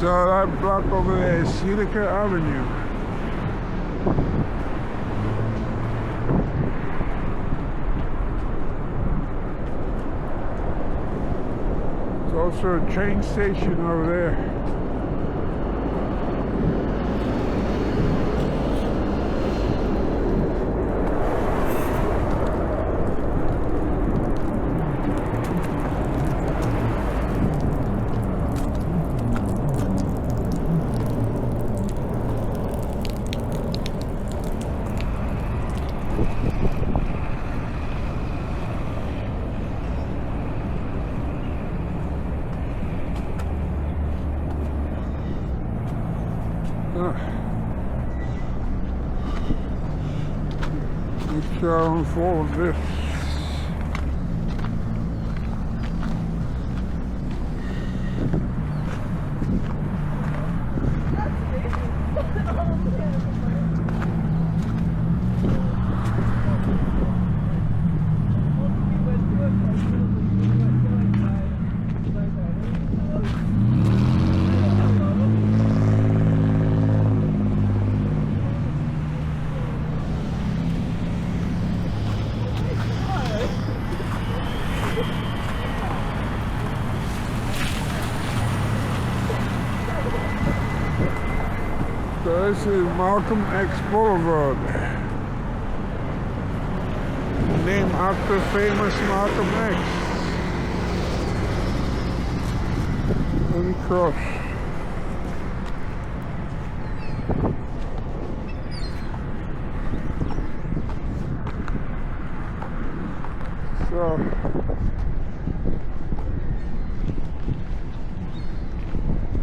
that block over there is Utica Avenue. There's also a train station over there. Make sure I don't fall with this. So this is Malcom X Blvd, named after famous Malcolm X. Let me cross. So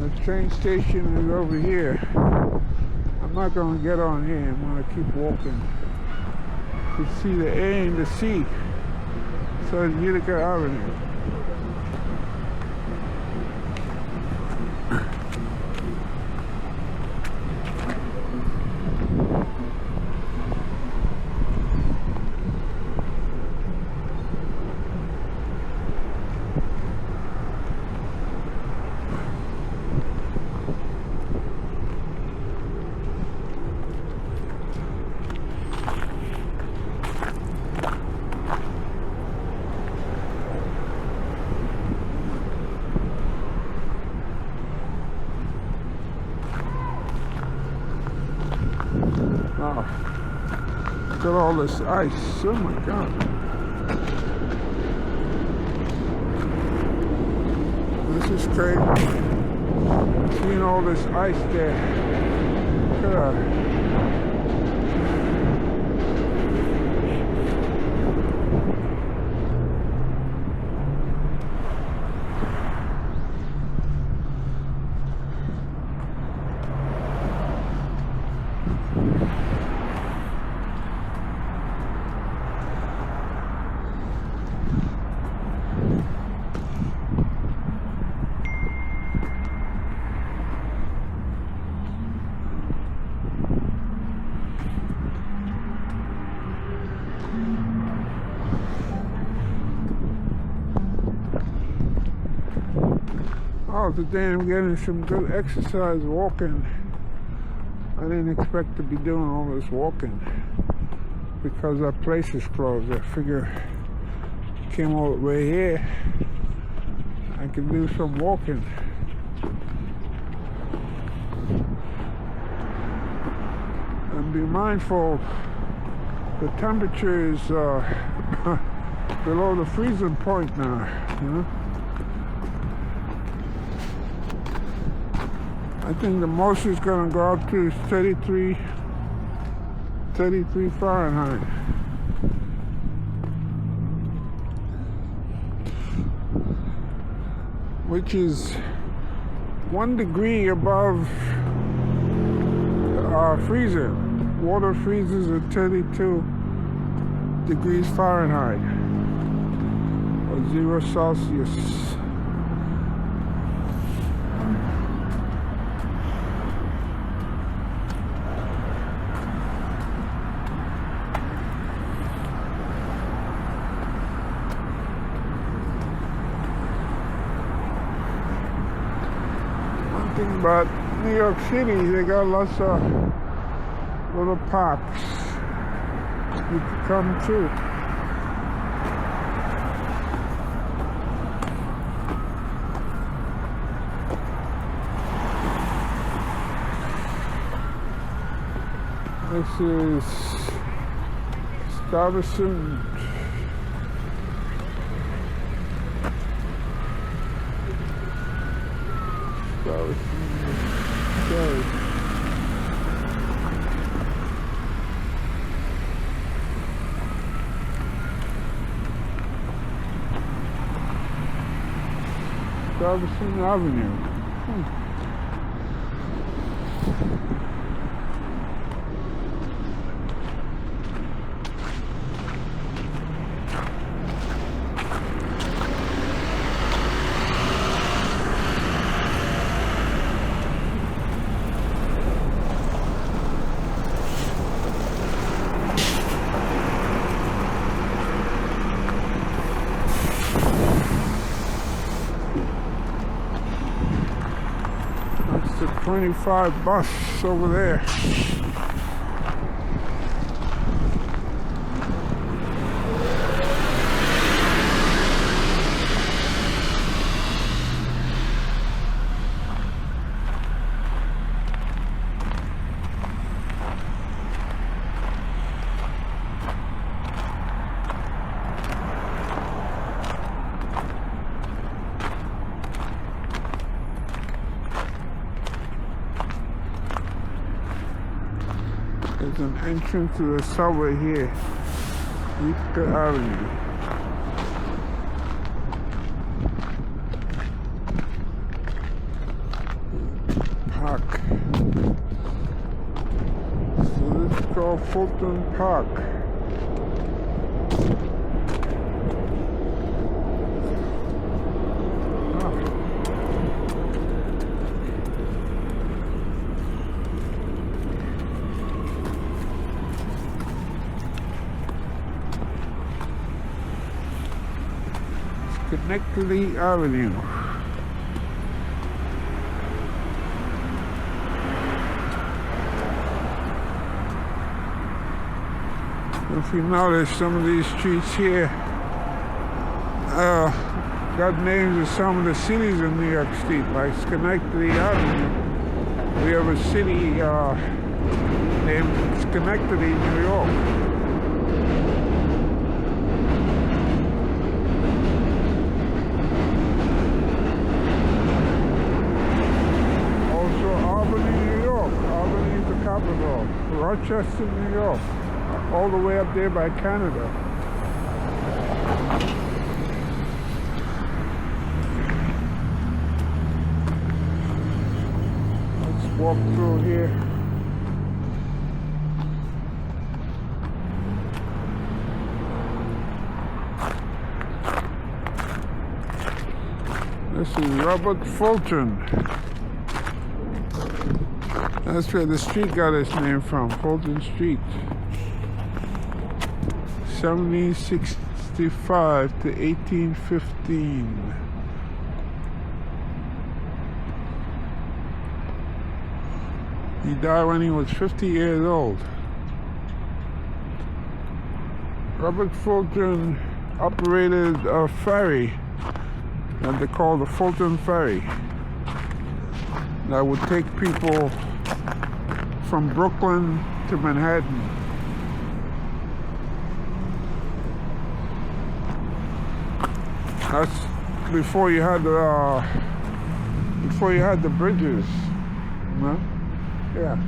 the train station is over here. I'm not going to get on here. I'm going to keep walking. You can see the A and the C. So it's Utica Avenue. Look at all this ice. Oh my God. This is crazy. Seeing all this ice there. Look at that. Oh, today I'm getting some good exercise walking. I didn't expect to be doing all this walking because that place is closed. I figure came all the way here, I can do some walking. And be mindful, the temperature is below the freezing point now, you know? I think the most it's going to go up to is 33 Fahrenheit. Which is 1 degree above freezing. Water freezes at 32 degrees Fahrenheit or 0 Celsius. thing about New York City, they got lots of little parks you can come to. This is Stuyvesant. Stuyvesant Avenue. That's the 25 bus over there. There's an entrance to the subway here, Utica Ave. Park. So this is called Fulton Park. Schenectady Avenue. If you notice, some of these streets here got names of some of the cities in New York State, like Schenectady Avenue. We have a city named Schenectady, New York. Capital, Rochester, New York, all the way up there by Canada. Let's walk through here. This is Robert Fulton. That's where the street got its name from, Fulton Street. 1765 to 1815. He died when he was 50 years old. Robert Fulton operated a ferry that they call the Fulton Ferry that would take people from Brooklyn to Manhattan. That's before you had the bridges, no? Yeah.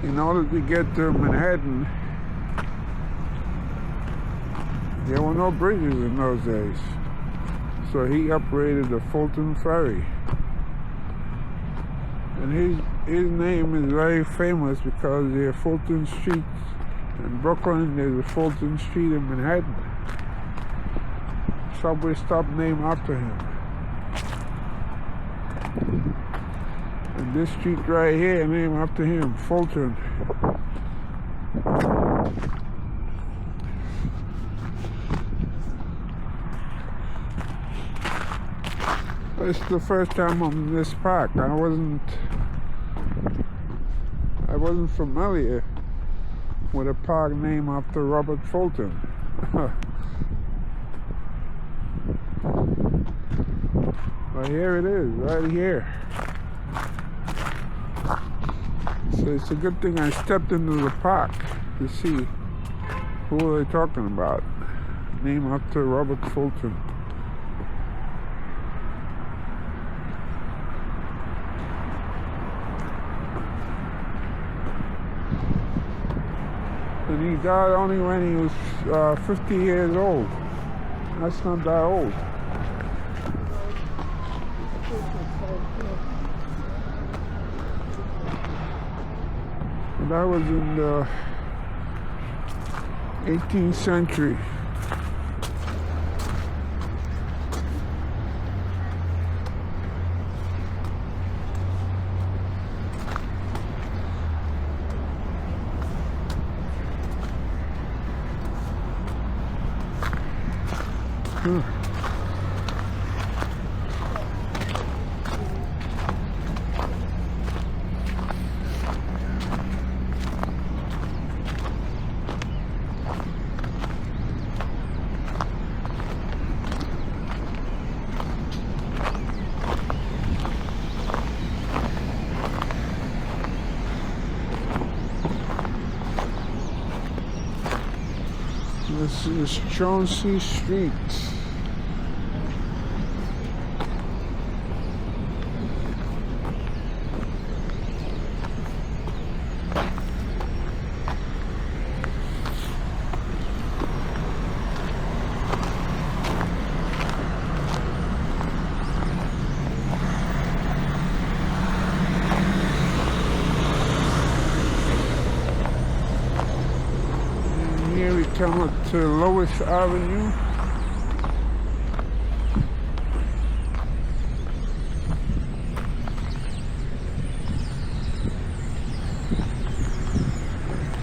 In order to get to Manhattan, there were no bridges in those days. So he operated the Fulton Ferry. And his name is very famous because there's Fulton Street in Brooklyn, there's a Fulton Street in Manhattan. Subway stop named after him. And this street right here named after him, Fulton. It's the first time I'm in this park. I wasn't familiar with a park named after Robert Fulton. But here it is, right here. So it's a good thing I stepped into the park to see who are they talking about. Named after Robert Fulton. And he died only when he was 50 years old. That's not that old. And that was in the 18th century. This is Chauncey Street. Here we come up to Lois Avenue.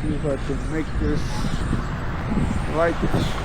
See if I can make this like it.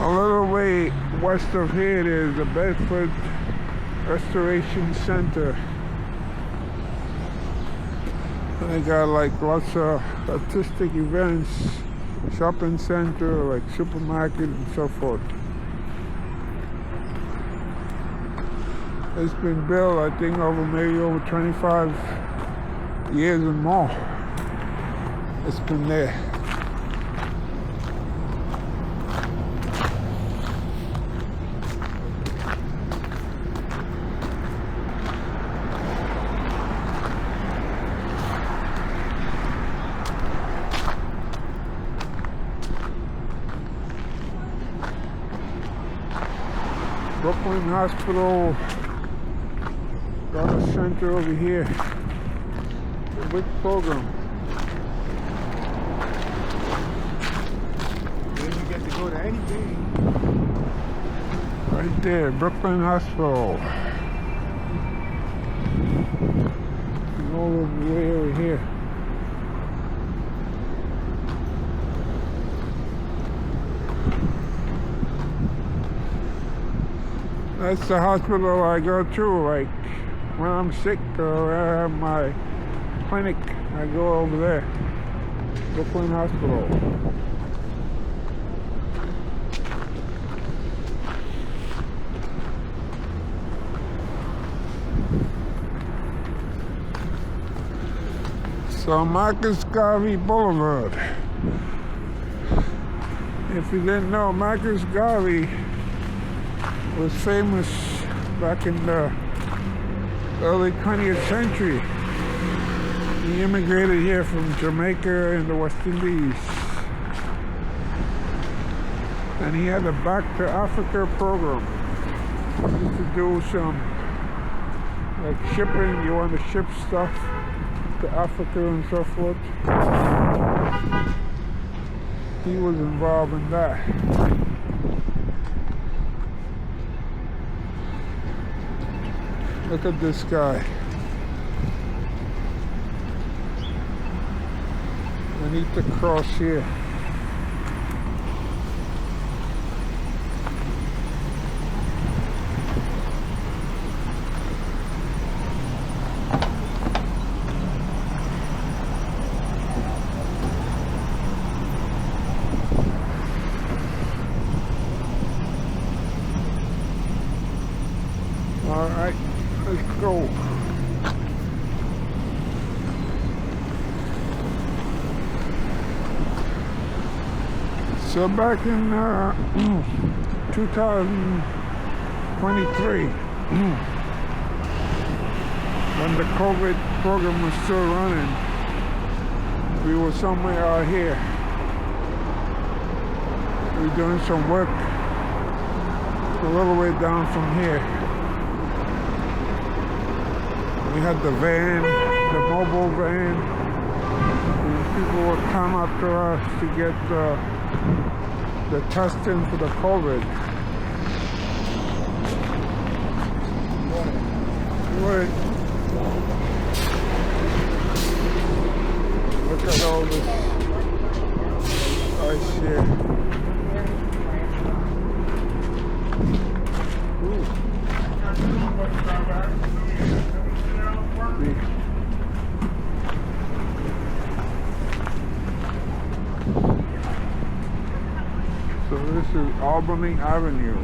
A little way west of here is the Bedford Restoration Center. And they got like lots of artistic events, shopping center, like supermarket and so forth. It's been built, I think, over 25 years and more. It's been there. Brooklyn Hospital got a center over here. A big program. Then you get to go to anything. Right there, Brooklyn Hospital. all the way over here. That's the hospital I go to, like when I'm sick or I have my clinic, I go over there. Brooklyn Hospital. So Marcus Garvey Boulevard. If you didn't know, Marcus Garvey was famous back in the early 20th century. He immigrated here from Jamaica and the West Indies. And he had a Back to Africa program. He used to do some like shipping, you want to ship stuff to Africa and so forth. He was involved in that. Look at this guy. I need to cross here. All right, let's go. So back in 2023, when the COVID program was still running, we were somewhere out here. We were doing some work a little way down from here. We had the van, the mobile van, and people would come up to us to get the testing for the COVID. Wait. Look at all this ice here. Ooh. So this is Albany Avenue.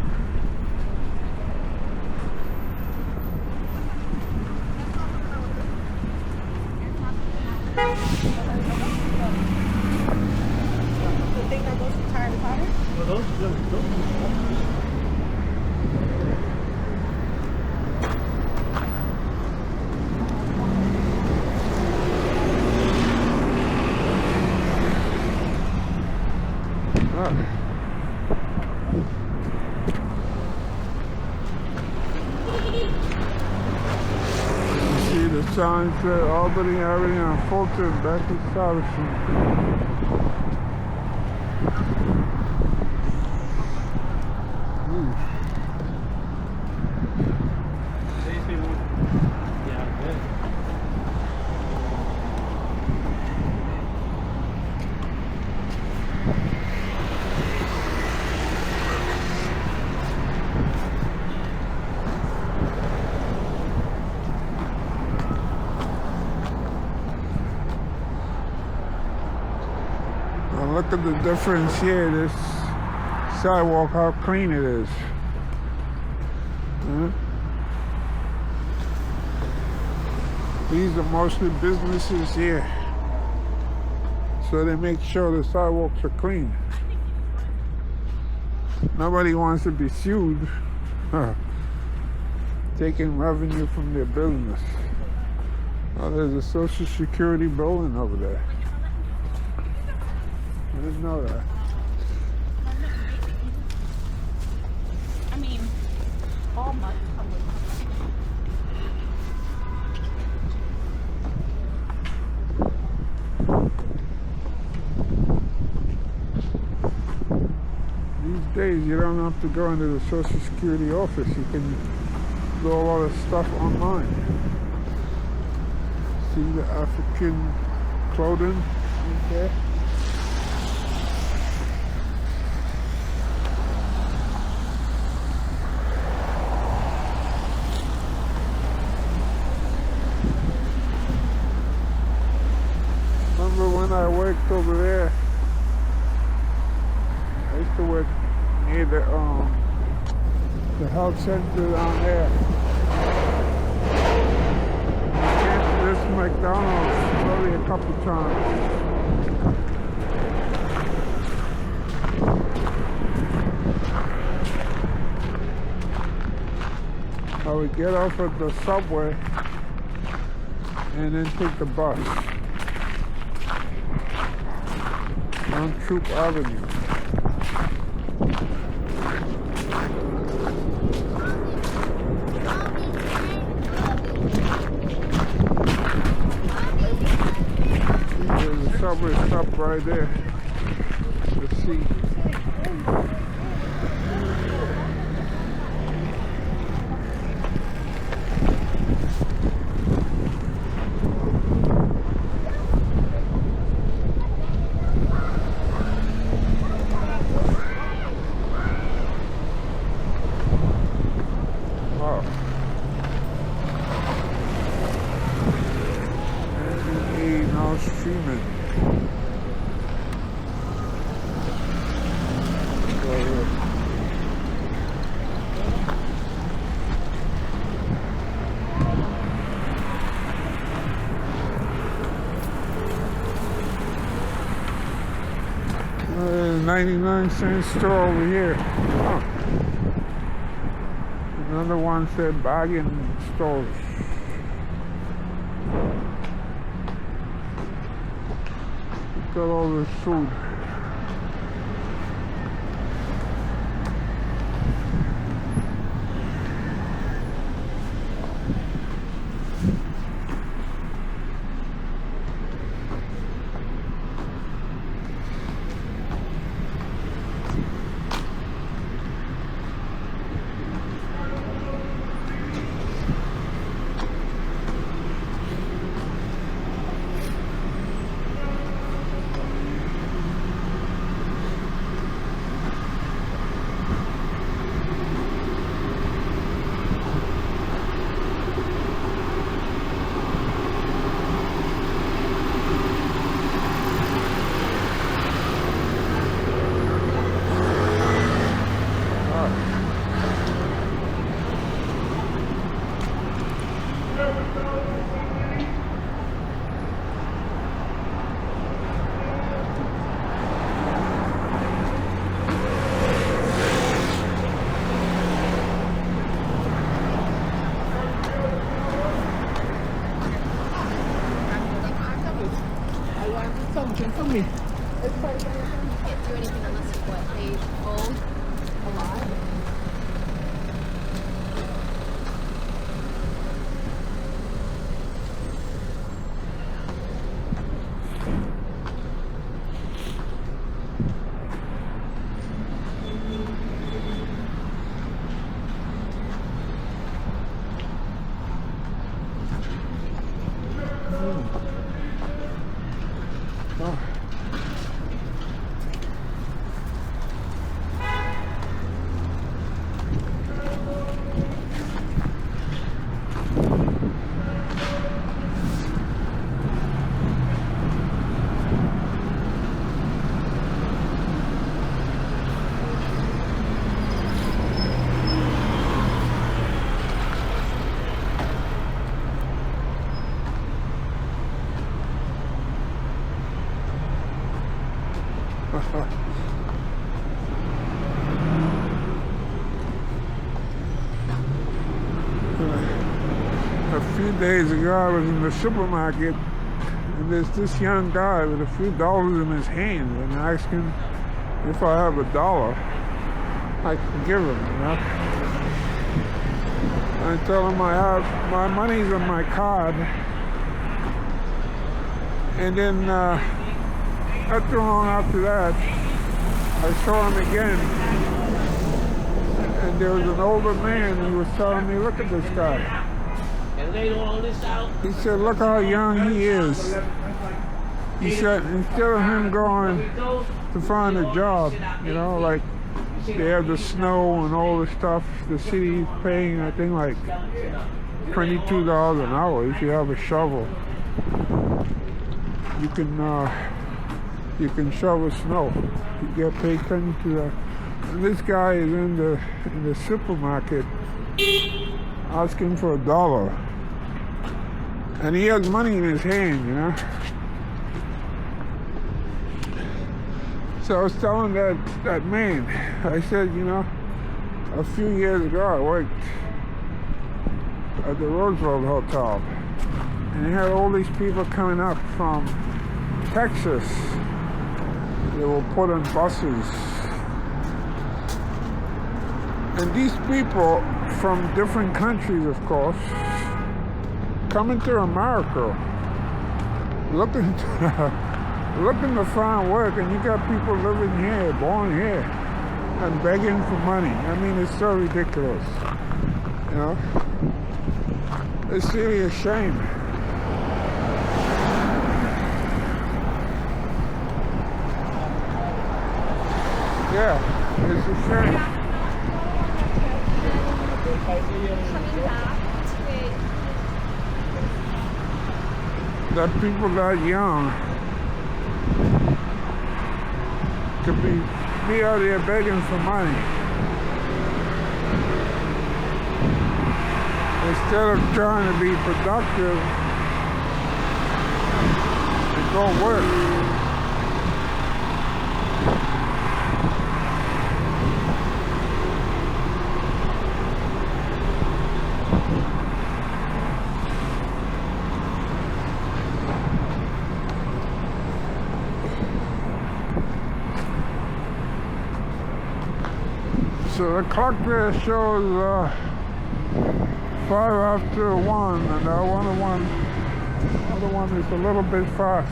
You think that goes to tire the powder? Sign said Albany Avenue on Fulton, Bedford Stuyvesant. Look at the difference here, this sidewalk, how clean it is. These are mostly businesses here. So they make sure the sidewalks are clean. Nobody wants to be sued, taking revenue from their business. Oh, there's a Social Security building over there. I didn't know that. I mean, all mud come with These days, you don't have to go into the Social Security office. You can do a lot of stuff online. See the African clothing right there. Remember when I worked over there? I used to work near the health center down there. I came to this McDonald's probably a couple times. I would get off at the subway and then take the bus on Troop Avenue. There's a subway stop right there. Let's see. Streaming. There's a 99-cent store over here. Huh. Another one said bargain stores. Got all this food. Can't do anything unless they fold a lot. A few days ago, I was in the supermarket, and there's this young guy with a few dollars in his hand, and I asked him if I have $1, I can give him, you know. I tell him I have my money's on my card, and then not too long after that, I saw him again, and there was an older man who was telling me, look at this guy. laid all this out. He said, look how young he is. He said, instead of him going to find a job, you know, like they have the snow and all the stuff, the city's paying, I think, like $22 an hour if you have a shovel. You can shovel snow. You get paid $22. And this guy is in the supermarket asking for $1. And he has money in his hand, you know. So I was telling that man, I said, you know, a few years ago I worked at the Roosevelt Hotel, and they had all these people coming up from Texas. They were put on buses. And these people from different countries, of course, coming to America, looking to find work, and you got people living here, born here, and begging for money. I mean, it's so ridiculous, you know? It's really a shame. Yeah, it's a shame. Coming back to it. That people that young could be out there begging for money instead of trying to be productive and go work. So the clock there shows 5 after 1, and the other one is a little bit fast.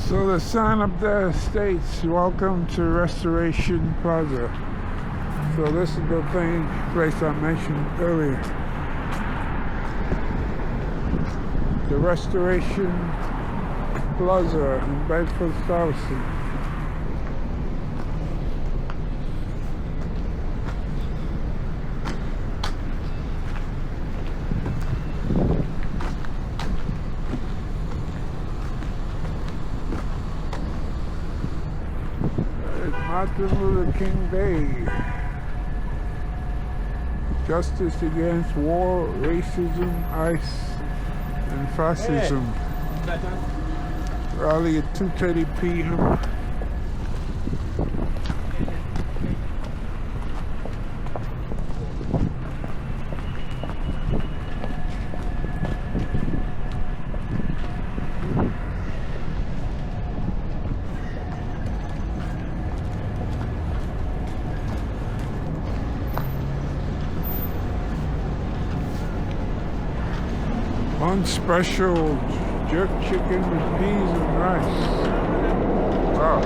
So the sign up there states, "Welcome to Restoration Plaza." So this is the place I mentioned earlier. The Restoration Plaza in Bedford Stuyvesant. Martin Luther King Day. Justice against war, racism, ICE, and fascism. Rally at 2:30 p.m. One special jerk chicken with peas and rice. Wow.